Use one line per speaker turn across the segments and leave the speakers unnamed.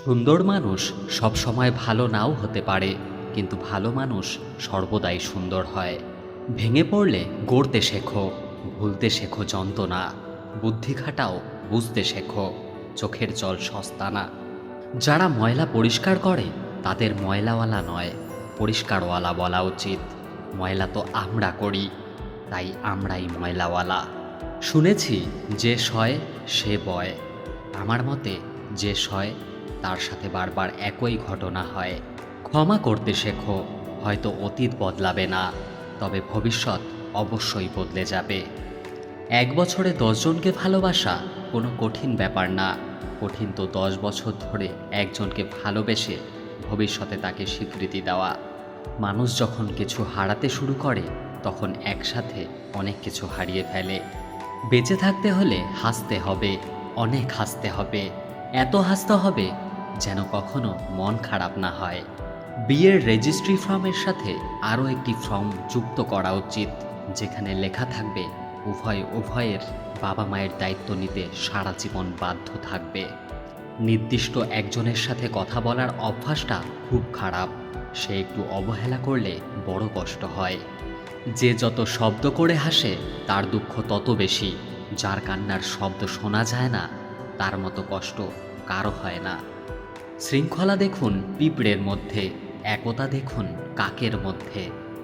সুন্দর মানুষ সব সময় ভালো নাও হতে পারে, কিন্তু ভালো মানুষ সর্বদাই সুন্দর হয়। ভেঙে পড়লে গড়তে শেখো, ভুলতে শেখো যন্ত্রণা, বুদ্ধি খাটাও, বুঝতে শেখো, চোখের জল সস্তা না। যারা ময়লা পরিষ্কার করে তাদের ময়লাওয়ালা নয়, পরিষ্কারওয়ালা বলা উচিত। ময়লা তো আমরা করি, তাই আমরাই ময়লাওয়ালা। শুনেছি যে সয় সে বয়। আমার মতে যে সয় তার সাথে বারবার একই ঘটনা হয়। ক্ষমা করতে শেখো, হয়তো অতীত বদলাবে না, তবে ভবিষ্যৎ অবশ্যই বদলে যাবে। 1 বছরে 10 জনকে ভালোবাসা কোনো কঠিন ব্যাপার না। কঠিন তো 10 বছর ধরে একজনকে ভালোবেসে ভবিষ্যতে তাকে স্বীকৃতি দেওয়া। মানুষ যখন কিছু হারাতে শুরু করে তখন একসাথে অনেক কিছু হারিয়ে ফেলে। বেঁচে থাকতে হলে হাসতে হবে, অনেক হাসতে হবে, এত হাসতে হবে যেন কখনো মন খারাপ না হয়। বিয়ের রেজিস্ট্রি ফর্মের সাথে আরও একটি ফর্ম যুক্ত করা উচিত, যেখানে লেখা থাকবে উভয়ের বাবা মায়ের দায়িত্ব নিতে সারা জীবন বাধ্য থাকবে। নির্দিষ্ট একজনের সাথে কথা বলার অভ্যাসটা খুব খারাপ। সে একটু অবহেলা করলে বড় কষ্ট হয়। যে যত শব্দ করে হাসে তার দুঃখ তত বেশি। যার কান্নার শব্দ শোনা যায় না তার মতো কষ্ট কারো হয় না। শৃঙ্খলা দেখুন পিঁপড়ের মধ্যে, একতা দেখুন কাকের মধ্যে,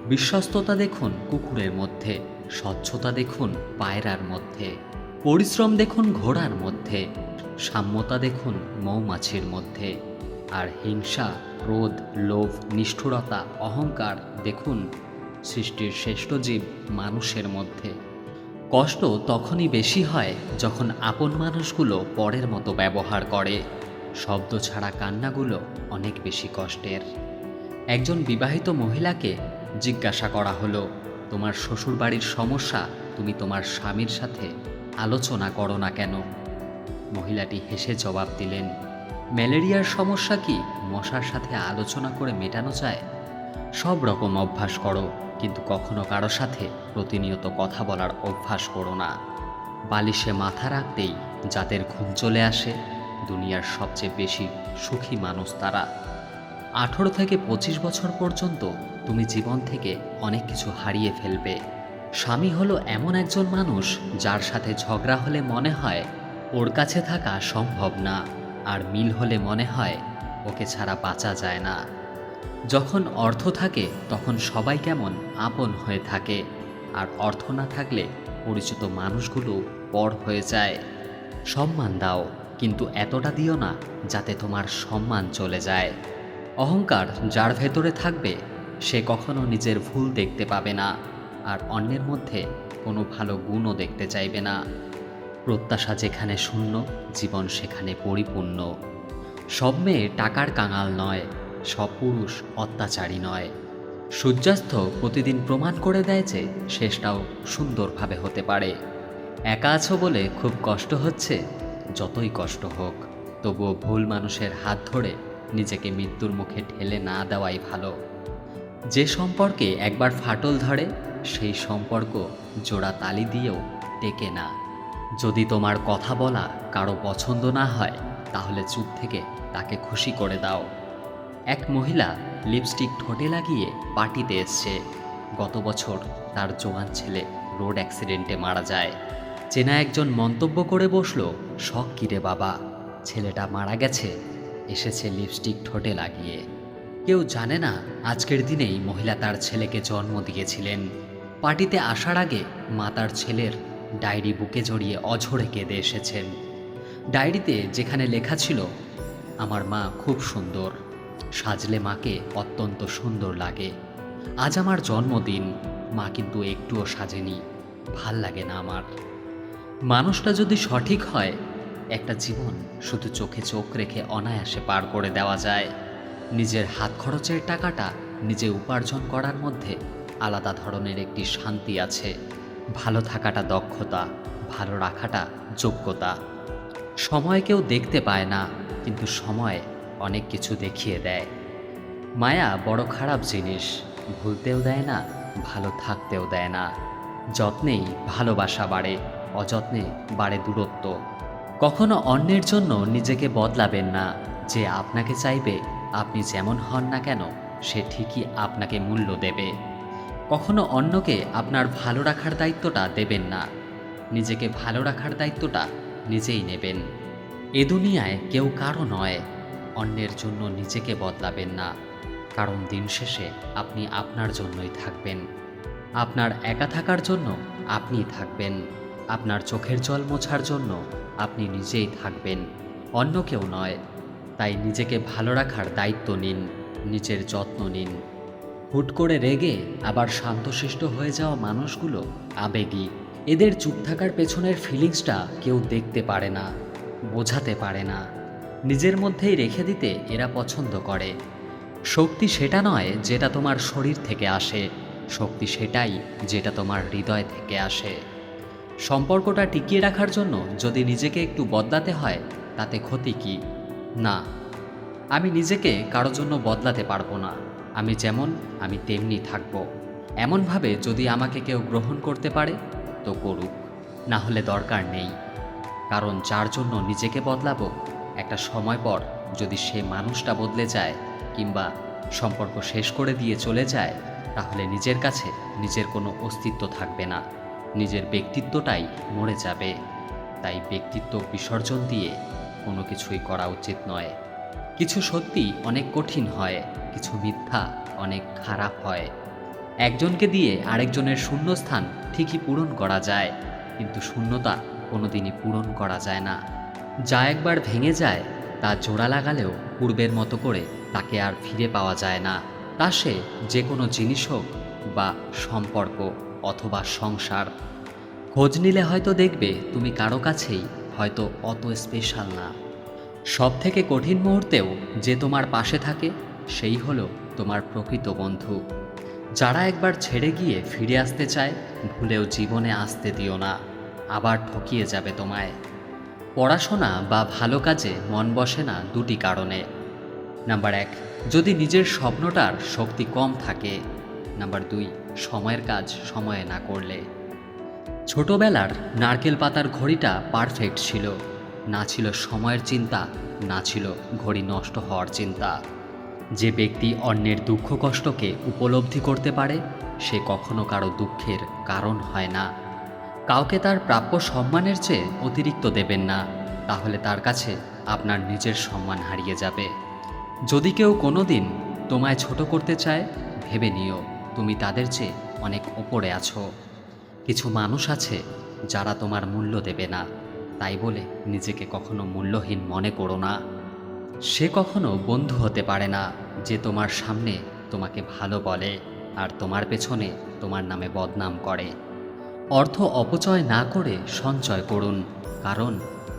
বিশ্বস্ততা দেখুন কুকুরের মধ্যে, স্বচ্ছতা দেখুন পায়রার মধ্যে, পরিশ্রম দেখুন ঘোড়ার মধ্যে, সাম্যতা দেখুন মৌমাছির মধ্যে, আর হিংসা, ক্রোধ, লোভ, নিষ্ঠুরতা, অহংকার দেখুন সৃষ্টির শ্রেষ্ঠ জীব মানুষের মধ্যে। কষ্ট তখনই বেশি হয় যখন আপন মানুষগুলো পরের মতো ব্যবহার করে। শব্দ ছাড়া কান্নাগুলো অনেক বেশি কষ্টের। একজন বিবাহিত মহিলাকে জিজ্ঞাসা করা হলো, তোমার শ্বশুরবাড়ির সমস্যা তুমি তোমার স্বামীর সাথে আলোচনা করো না কেন? মহিলাটি হেসে জবাব দিলেন, ম্যালেরিয়ার সমস্যা কি মশার সাথে আলোচনা করে মেটানো যায়? সব রকম অভ্যাস করো, কিন্তু কখনো কারো সাথে প্রতিনিয়ত কথা বলার অভ্যাস করো না। বালিশে মাথা রাখতেই যাদের ঘুম চলে আসে, দুনিয়ার সবচেয়ে বেশি সুখী মানুষ তারা। 18 থেকে 25 বছর পর্যন্ত তুমি জীবন থেকে অনেক কিছু হারিয়ে ফেলবে। স্বামী হলো এমন একজন মানুষ যার সাথে ঝগড়া হলে মনে হয় ওর কাছে থাকা সম্ভব না, আর মিল হলে মনে হয় ওকে ছাড়া বাঁচা যায় না। যখন অর্থ থাকে তখন সবাই কেমন আপন হয়ে থাকে, আর অর্থ না থাকলে পরিচিত মানুষগুলো পর হয়ে যায়। সম্মান দাও, কিন্তু এতটা দিও না যাতে তোমার সম্মান চলে যায়। অহংকার যার ভেতরে থাকবে সে কখনো নিজের ভুল দেখতে পাবে না, আর অন্যের মধ্যে কোনো ভালো গুণও দেখতে চাইবে না। প্রত্যাশা যেখানে শূন্য, জীবন সেখানে পরিপূর্ণ। সব মেয়ে টাকার কাঙাল নয়, সব পুরুষ অত্যাচারী নয়। সূর্যাস্ত প্রতিদিন প্রমাণ করে দেয় যে শেষটাও সুন্দরভাবে হতে পারে। একা আছো বলে খুব কষ্ট হচ্ছে, যতই কষ্ট হোক তবুও ভুল মানুষের হাত ধরে নিজেকে মৃত্যুর মুখে ঠেলে না দেওয়াই ভালো। যে সম্পর্কে একবার ফাটল ধরে সেই সম্পর্ক জোড়া তালি দিয়েও টেকে না। যদি তোমার কথা বলা কারো পছন্দ না হয় তাহলে চুপ থেকে তাকে খুশি করে দাও। এক মহিলা লিপস্টিক ঠোঁটে লাগিয়ে পার্টিতে এসছে। গত বছর তার জোয়ান ছেলে রোড অ্যাক্সিডেন্টে মারা যায়। চেনা একজন মন্তব্য করে বসল, শখ কিরে বাবা, ছেলেটা মারা গেছে, এসেছে লিপস্টিক ঠোঁটে লাগিয়ে। কেউ জানে না আজকের দিনেই মহিলা তার ছেলেকে জন্ম দিয়েছিলেন। পার্টিতে আসার আগে মা তার ছেলের ডায়েরি বুকে জড়িয়ে অঝরে কেঁদে এসেছেন। ডায়েরিতে যেখানে লেখা ছিল, আমার মা খুব সুন্দর, সাজলে মাকে অত্যন্ত সুন্দর লাগে। আজ আমার জন্মদিন, মা কিন্তু একটুও সাজেনি, ভাল লাগে না আমার। মানুষটা যদি সঠিক হয়, একটা জীবন শুধু চোখে চোখ রেখে অনায়াসে পার করে দেওয়া যায়। নিজের হাত খরচের টাকাটা নিজে উপার্জন করার মধ্যে আলাদা ধরনের একটি শান্তি আছে। ভালো থাকাটা দক্ষতা, ভালো রাখাটা যোগ্যতা। সময় কেউ দেখতে পায় না, কিন্তু সময় অনেক কিছু দেখিয়ে দেয়। মায়া বড় খারাপ জিনিস, ভুলতেও দেয় না, ভালো থাকতেও দেয় না। যত্নেই ভালোবাসা বাড়ে, অযত্নে বাড়ে দূরত্ব। কখনো অন্যের জন্য নিজেকে বদলাবেন না, যে আপনাকে চাইবে, আপনি যেমন হন না কেন সে ঠিকই আপনাকে মূল্য দেবে। কখনো অন্যকে আপনার ভালো রাখার দায়িত্বটা দেবেন না, নিজেকে ভালো রাখার দায়িত্বটা নিজেই নেবেন। এ দুনিয়ায় কেউ কারো নয়। অন্যের জন্য নিজেকে বদলাবেন না, কারণ দিন শেষে আপনি আপনার জন্যই থাকবেন। আপনার একা থাকার জন্য আপনিই থাকবেন। আপনার চোখের জল মোছার জন্য আপনি নিজেই থাকবেন, অন্য কেউ নয়। তাই নিজেকে ভালো রাখার দায়িত্ব নিন, নিজের যত্ন নিন। হুট করে রেগে আবার শান্তশিষ্ট হয়ে যাওয়া মানুষগুলো আবেগী। এদের চুপ থাকার পেছনের ফিলিংসটা কেউ দেখতে পারে না, বোঝাতে পারে না। নিজের মধ্যেই রেখে দিতে এরা পছন্দ করে। শক্তি সেটা নয় যেটা তোমার শরীর থেকে আসে, শক্তি সেটাই যেটা তোমার হৃদয় থেকে আসে। সম্পর্কটা টিকিয়ে রাখার জন্য যদি নিজেকে একটু বদলাতে হয়, তাতে ক্ষতি কি? না, আমি নিজেকে কারো জন্য বদলাতে পারবো না। আমি যেমন আমি তেমনি থাকব। এমনভাবে যদি আমাকে কেউ গ্রহণ করতে পারে তো করুক, না হলে দরকার নেই। কারণ যার জন্য নিজেকে বদলাবো, একটা সময় পর যদি সে মানুষটা বদলে যায় কিংবা সম্পর্ক শেষ করে দিয়ে চলে যায়, তাহলে নিজের কাছে নিজের কোনো অস্তিত্ব থাকবে না, নিজের ব্যক্তিত্বটাই মরে যাবে। তাই ব্যক্তিত্ব বিসর্জন দিয়ে কোনো কিছুই করা উচিত নয়। কিছু সত্যি অনেক কঠিন হয়, কিছু মিথ্যা অনেক খারাপ হয়। একজনকে দিয়ে আরেকজনের শূন্যস্থান ঠিকই পূরণ করা যায়, কিন্তু শূন্যতা কোনোদিনই পূরণ করা যায় না। যা একবার ভেঙে যায় তা জোড়া লাগালেও পূর্বের মতো করে তাকে আর ফিরে পাওয়া যায় না। তা সে যে কোনো জিনিস হোক বা সম্পর্ক অথবা সংসার। খোঁজ নিলে হয়তো দেখবে তুমি কারো কাছেই হয়তো অত স্পেশাল না। সব থেকে কঠিন মুহূর্তেও যে তোমার পাশে থাকে, সেই হলো তোমার প্রকৃত বন্ধু। যারা একবার ছেড়ে গিয়ে ফিরে আসতে চায়, ভুলেও জীবনে আসতে দিও না, আবার ঠকিয়ে যাবে তোমায়। পড়াশোনা বা ভালো কাজে মন বসে না দুটি কারণে। নাম্বার 1, যদি নিজের স্বপ্নটার শক্তি কম থাকে। নাম্বার 2, সময়ের কাজ সময়ে না করলে। ছোটবেলার নারকেল পাতার ঘড়িটা পারফেক্ট ছিল, না ছিল সময়ের চিন্তা, না ছিল ঘড়ি নষ্ট হওয়ার চিন্তা। যে ব্যক্তি অন্যের দুঃখ কষ্টকে উপলব্ধি করতে পারে, সে কখনো কারো দুঃখের কারণ হয় না। কাউকে তার প্রাপ্য সম্মানের চেয়ে অতিরিক্ত দেবেন না, তাহলে তার কাছে আপনার নিজের সম্মান হারিয়ে যাবে। যদি কেউ কোনো দিন তোমায় ছোট করতে চায়, ভেবে নিও তুমি তাদের চেয়ে অনেক ওপরে আছো। কিছু মানুষ আছে যারা তোমার মূল্য দেবে না, তাই বলে নিজেকে কখনো মূল্যহীন মনে করো না। সে কখনো বন্ধু হতে পারে না যে তোমার সামনে তোমাকে ভালো বলে আর তোমার পেছনে তোমার নামে বদনাম করে। অর্থ অপচয় না করে সঞ্চয় করুন, কারণ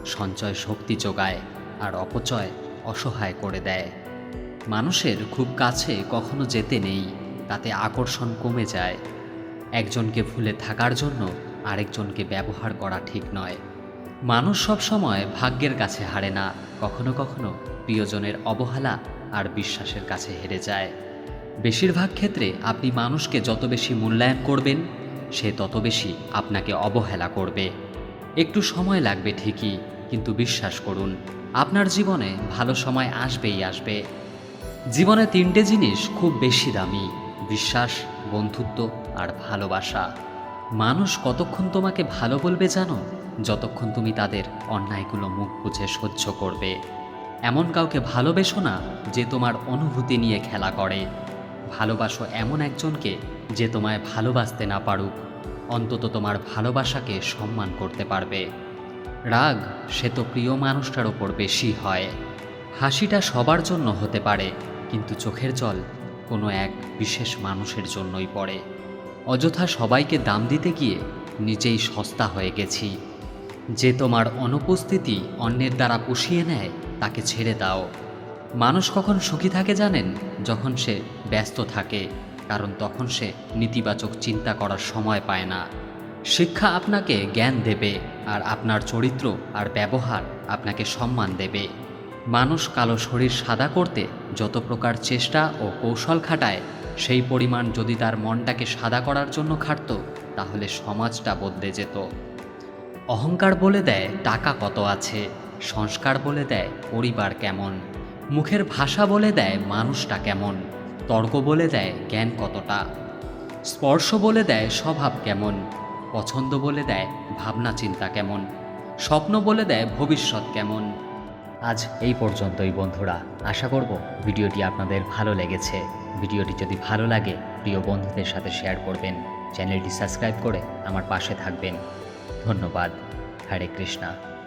সঞ্চয় শক্তি যোগায় আর অপচয় অসহায় করে দেয়। মানুষের খুব কাছে কখনো যেতে নেই, তাতে আকর্ষণ কমে যায়। একজনকে ভুলে থাকার জন্য আরেকজনকে ব্যবহার করা ঠিক নয়। মানুষ সব সময় ভাগ্যের কাছে হারে না, কখনো কখনো প্রিয়জনের অবহেলা আর বিশ্বাসের কাছে হেরে যায়। বেশিরভাগ ক্ষেত্রে আপনি মানুষকে যত বেশি মূল্যায়ন করবেন, সে তত বেশি আপনাকে অবহেলা করবে। একটু সময় লাগবে ঠিকই, কিন্তু বিশ্বাস করুন আপনার জীবনে ভালো সময় আসবেই আসবে। জীবনে 3টে জিনিস খুব বেশি দামি: বিশ্বাস, বন্ধুত্ব আর ভালোবাসা। মানুষ কতক্ষণ তোমাকে ভালো বলবে জানো? যতক্ষণ তুমি তাদের অন্যায়গুলো মুখ বুজে সহ্য করবে। এমন কাউকে ভালোবেসো না যে তোমার অনুভূতি নিয়ে খেলা করে। ভালোবাসো এমন একজনকে যে তোমায় ভালোবাসতে না পারুক, অন্তত তোমার ভালোবাসাকে সম্মান করতে পারবে। রাগ সে তো প্রিয় মানুষটার ওপর বেশি হয়। হাসিটা সবার জন্য হতে পারে, কিন্তু চোখের জল কোনো এক বিশেষ মানুষের জন্যই পড়ে। অযথা সবাইকে দাম দিতে গিয়ে নিজেই সস্তা হয়ে গেছি। যে তোমার অনুপস্থিতি অন্যের দ্বারা পুষিয়ে নেয়, তাকে ছেড়ে দাও। মানুষ কখন সুখী থাকে জানেন? যখন সে ব্যস্ত থাকে, কারণ তখন সে নেতিবাচক চিন্তা করার সময় পায় না। শিক্ষা আপনাকে জ্ঞান দেবে, আর আপনার চরিত্র আর ব্যবহার আপনাকে সম্মান দেবে। মানুষ কালো শরীর সাদা করতে যত প্রকার চেষ্টা ও কৌশল খাটায়, সেই পরিমাণ যদি তার মনটাকে সাদা করার জন্য খাটত, তাহলে সমাজটা বদলে যেত। অহংকার বলে দেয় টাকা কত আছে, সংস্কার বলে দেয় পরিবার কেমন। মুখের ভাষা বলে দেয় মানুষটা কেমন, তর্ক বলে দেয় জ্ঞান কতটা, স্পর্শ বলে দেয় স্বভাব কেমন, পছন্দ বলে দেয় ভাবনা চিন্তা কেমন, স্বপ্ন বলে দেয় ভবিষ্যৎ কেমন। আজ এই পর্যন্তই বন্ধুরা। আশা করব ভিডিওটি আপনাদের ভালো লেগেছে। ভিডিওটি যদি ভালো লাগে প্রিয় বন্ধুদের সাথে শেয়ার করবেন, চ্যানেলটি সাবস্ক্রাইব করে আমার পাশে থাকবেন। ধন্যবাদ। হরে কৃষ্ণা।